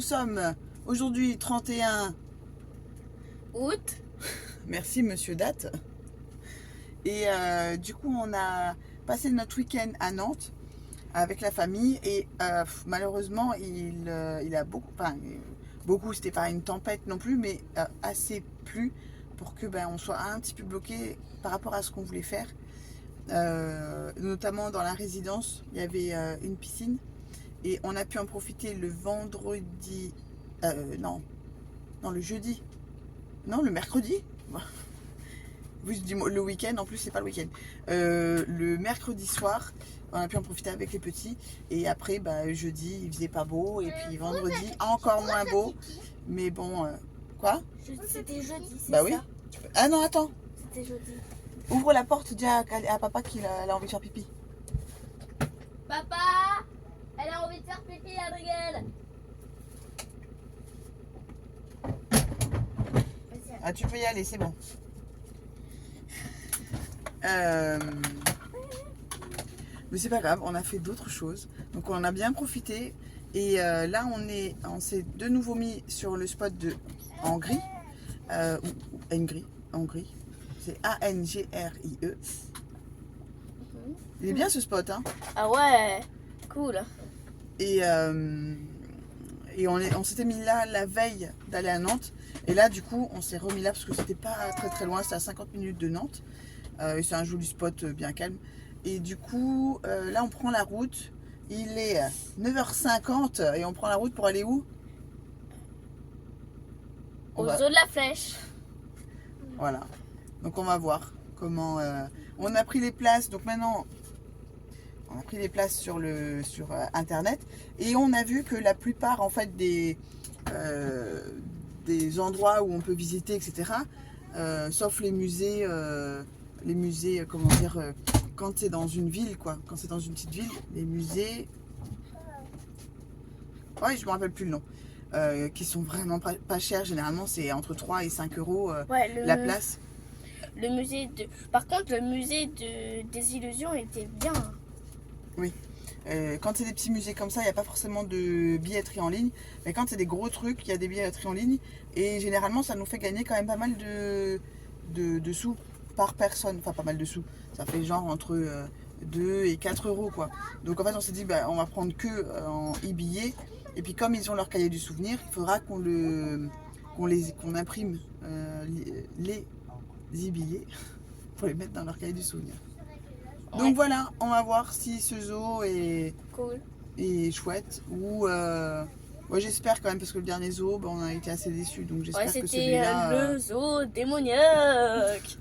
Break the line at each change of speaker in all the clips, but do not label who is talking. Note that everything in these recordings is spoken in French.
sommes aujourd'hui 31
août.
Merci monsieur Date. Et du coup on a passé notre week-end à Nantes avec la famille et malheureusement il a beaucoup, beaucoup, c'était pas une tempête non plus, mais assez plu pour que on soit un petit peu bloqué par rapport à ce qu'on voulait faire. Notamment dans la résidence, il y avait une piscine et on a pu en profiter le vendredi, non, le jeudi, non, le mercredi. Oui, je dis le week-end, en plus c'est pas le week-end. Le mercredi soir, on a pu en profiter avec les petits. Et après, jeudi, il faisait pas beau. Et puis vendredi, encore moins beau. Mais bon, quoi?
C'était jeudi, c'est
Bah oui.
ça?
Ah non, attends.
C'était jeudi.
Ouvre la porte, dis à papa qu'il a envie de faire pipi.
Papa, elle a envie de faire pipi, Adrienne.
Ah, tu peux y aller, c'est bon. Mais c'est pas grave, on a fait d'autres choses. Donc on en a bien profité. Et là, on s'est de nouveau mis sur le spot de Angry. Angry. C'est A-N-G-R-I-E. Il est bien ce spot, hein.
Ah ouais, cool.
Et on s'était mis là la veille d'aller à Nantes. Et là, du coup, on s'est remis là parce que c'était pas très très loin. C'était à 50 minutes de Nantes. C'est un joli spot bien calme. Et du coup, là, on prend la route. Il est 9h50 et on prend la route pour aller où?
Au zoo de la Flèche.
Voilà. Donc on va voir comment... on a pris les places. Donc maintenant, on a pris les places sur Internet. Et on a vu que la plupart, en fait, des endroits où on peut visiter, etc., sauf les musées, comment dire, quand c'est dans une ville, quoi. Quand c'est dans une petite ville, les musées... Ouais, je me rappelle plus le nom. Qui sont vraiment pas chers. Généralement, c'est entre 3 et 5 euros la place.
Le musée de... Par contre, le musée des illusions était bien.
Oui. Quand c'est des petits musées comme ça, il n'y a pas forcément de billetterie en ligne. Mais quand c'est des gros trucs, il y a des billetteries en ligne. Et généralement, ça nous fait gagner quand même pas mal de sous par personne. Enfin, pas mal de sous. Ça fait genre entre 2 et 4 euros, quoi. Donc en fait, on s'est dit, on va prendre que en e-billets. Et puis comme ils ont leur cahier du souvenir, il faudra qu'on imprime les e-billets pour les mettre dans leur cahier du souvenir. Ouais. Donc voilà, on va voir si ce zoo est
cool
et chouette ou moi j'espère quand même parce que le dernier zoo on a été assez déçus, donc j'espère que celui-là
c'était le zoo démoniaque.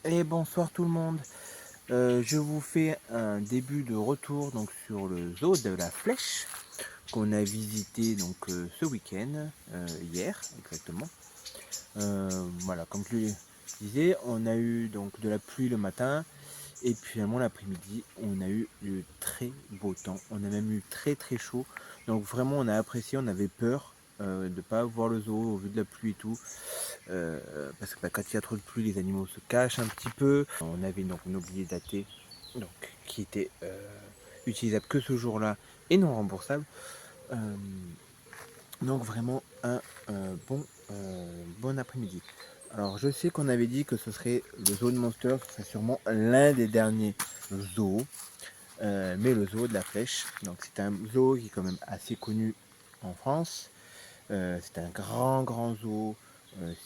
Et bonsoir tout le monde. Je vous fais un début de retour donc sur le zoo de la Flèche qu'on a visité donc ce week-end, hier exactement. Voilà, comme je le disais, on a eu donc de la pluie le matin et puis finalement l'après-midi, on a eu le très beau temps. On a même eu très très chaud. Donc vraiment, on a apprécié, on avait peur de ne pas voir le zoo au vu de la pluie et tout. Parce que bah, quand il y a trop de pluie, les animaux se cachent un petit peu. On avait donc un oublié daté donc, qui était utilisable que ce jour-là et non remboursable. Euh, donc vraiment un bon après-midi. Alors je sais qu'on avait dit que ce serait le zoo de Monster, ce serait sûrement l'un des derniers zoos, mais le zoo de la Flèche. Donc c'est un zoo qui est quand même assez connu en France. C'est un grand zoo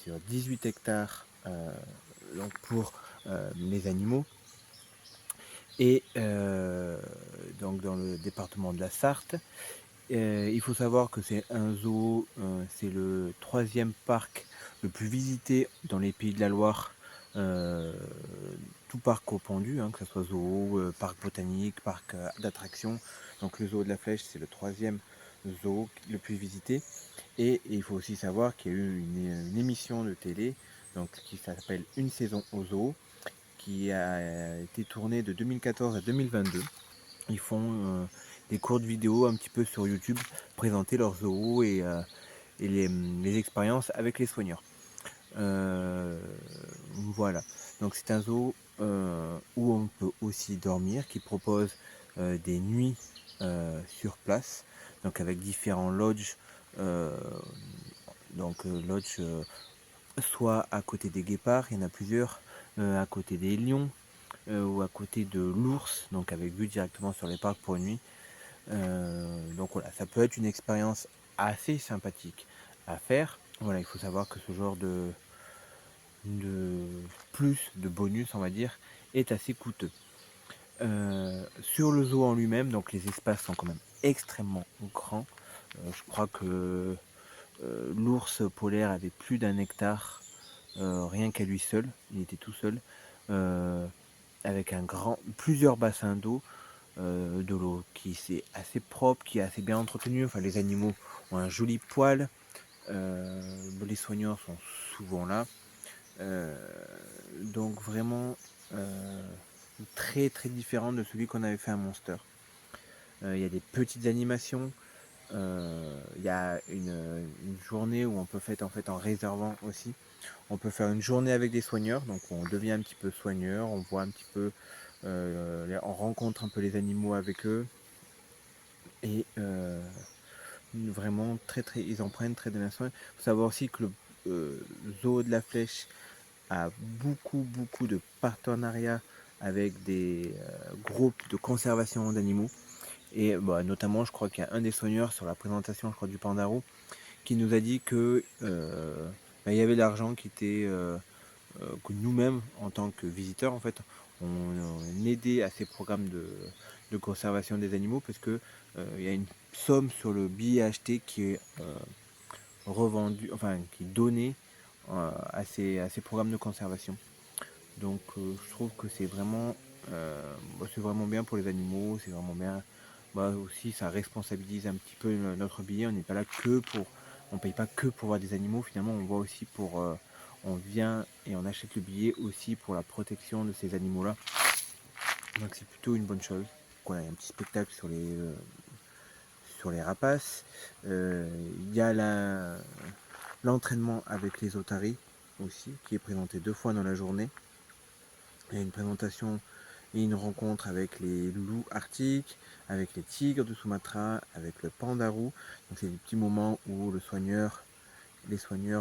sur 18 hectares donc pour les animaux. Et donc dans le département de la Sarthe. Il faut savoir que c'est un zoo, c'est le troisième parc le plus visité dans les Pays de la Loire, tout parc confondu, hein, que ce soit zoo, parc botanique, parc d'attractions. Donc le zoo de la Flèche, c'est le troisième zoo le plus visité. Et il faut aussi savoir qu'il y a eu une émission de télé donc, qui s'appelle Une saison au zoo, qui a été tournée de 2014 à 2022. Ils font des courtes vidéos un petit peu sur YouTube, présenter leur zoo et les expériences avec les soigneurs. Voilà, donc c'est un zoo où on peut aussi dormir, qui propose des nuits sur place, donc avec différents lodges, lodges soit à côté des guépards, il y en a plusieurs, à côté des lions ou à côté de l'ours, donc avec vue directement sur les parcs pour une nuit. Donc voilà, ça peut être une expérience assez sympathique à faire. Voilà, il faut savoir que ce genre de plus de bonus, on va dire, est assez coûteux. Sur le zoo en lui-même, donc les espaces sont quand même extrêmement grands. Je crois que l'ours polaire avait plus d'1 hectare rien qu'à lui seul. Il était tout seul, avec plusieurs bassins d'eau, de l'eau qui est assez propre, qui est assez bien entretenue. Enfin, les animaux ont un joli poil. Les soigneurs sont souvent là. Donc vraiment très très différent de celui qu'on avait fait à Monster. Il y a des petites animations. Il y a une journée où on peut faire en fait en réservant aussi. On peut faire une journée avec des soigneurs, donc on devient un petit peu soigneur, on voit un petit peu, on rencontre un peu les animaux avec eux et vraiment ils en prennent très bien soin. Il faut savoir aussi que le zoo de la Flèche a beaucoup de partenariats avec des groupes de conservation d'animaux. Et bah, notamment, je crois qu'il y a un des soigneurs sur la présentation, je crois, du Pandarou, qui nous a dit que bah, il y avait l'argent qui était que nous-mêmes, en tant que visiteurs, en fait, on aidait à ces programmes de conservation des animaux parce que il y a une somme sur le billet acheté qui est revendu, enfin qui est donné à ces programmes de conservation. Donc je trouve que c'est vraiment bien pour les animaux, c'est vraiment bien. Bah, aussi ça responsabilise un petit peu notre billet, on n'est pas là que pour. On paye pas que pour voir des animaux, finalement on voit aussi pour. On vient et on achète le billet aussi pour la protection de ces animaux-là. Donc c'est plutôt une bonne chose. Voilà, il y a un petit spectacle sur les rapaces. Il y a l'entraînement avec les otaries aussi, qui est présenté 2 fois dans la journée. Il y a une présentation et une rencontre avec les loups arctiques, avec les tigres de Sumatra, avec le pandarou. Donc c'est des petits moments où les soigneurs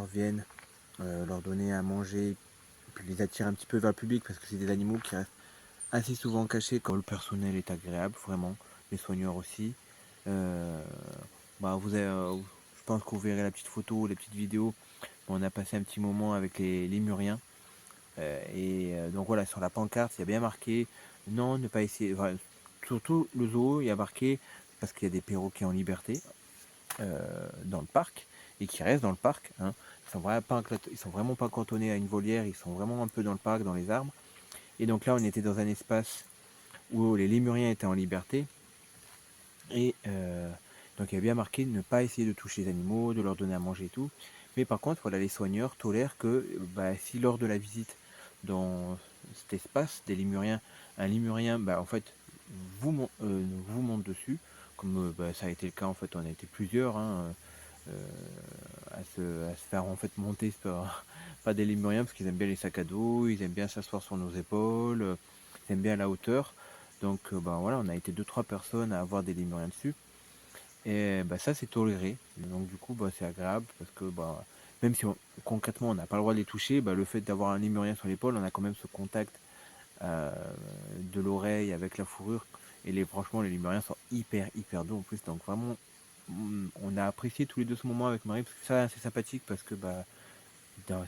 viennent leur donner à manger, puis les attirer un petit peu vers le public parce que c'est des animaux qui restent assez souvent cachés. Quand le personnel est agréable, vraiment, les soigneurs aussi. Euh, je pense que vous verrez la petite photo, les petites vidéos. On a passé un petit moment avec les lémuriens. Donc voilà, sur la pancarte, il y a bien marqué non, ne pas essayer. Enfin, surtout le zoo, il y a marqué parce qu'il y a des perroquets en liberté dans le parc et qui restent dans le parc. Hein. Ils sont vraiment pas cantonnés à une volière, ils sont vraiment un peu dans le parc, dans les arbres. Et donc là, on était dans un espace où les lémuriens étaient en liberté. Et donc il y a bien marqué ne pas essayer de toucher les animaux, de leur donner à manger et tout. Mais par contre, voilà, les soigneurs tolèrent que si lors de la visite dans cet espace des lémuriens, un lémurien en fait vous monte dessus, comme ça a été le cas en fait, on a été plusieurs hein, à se faire en fait monter pas des lémuriens parce qu'ils aiment bien les sacs à dos, ils aiment bien s'asseoir sur nos épaules, ils aiment bien la hauteur. Donc voilà, on a été 2-3 personnes à avoir des lémuriens dessus. Et ça c'est toléré. Donc du coup c'est agréable parce que même si concrètement on n'a pas le droit de les toucher, le fait d'avoir un lémurien sur l'épaule, on a quand même ce contact euh, de l'oreille avec la fourrure. Et franchement les lémuriens sont hyper doux en plus. Donc vraiment on a apprécié tous les deux ce moment avec Marie parce que ça c'est sympathique parce que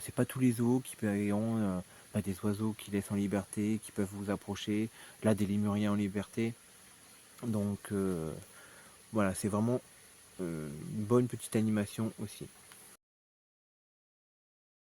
c'est pas tous les zoos qui ont des oiseaux qui laissent en liberté, qui peuvent vous approcher. Là des lémuriens en liberté. Donc voilà, c'est vraiment une bonne petite animation aussi.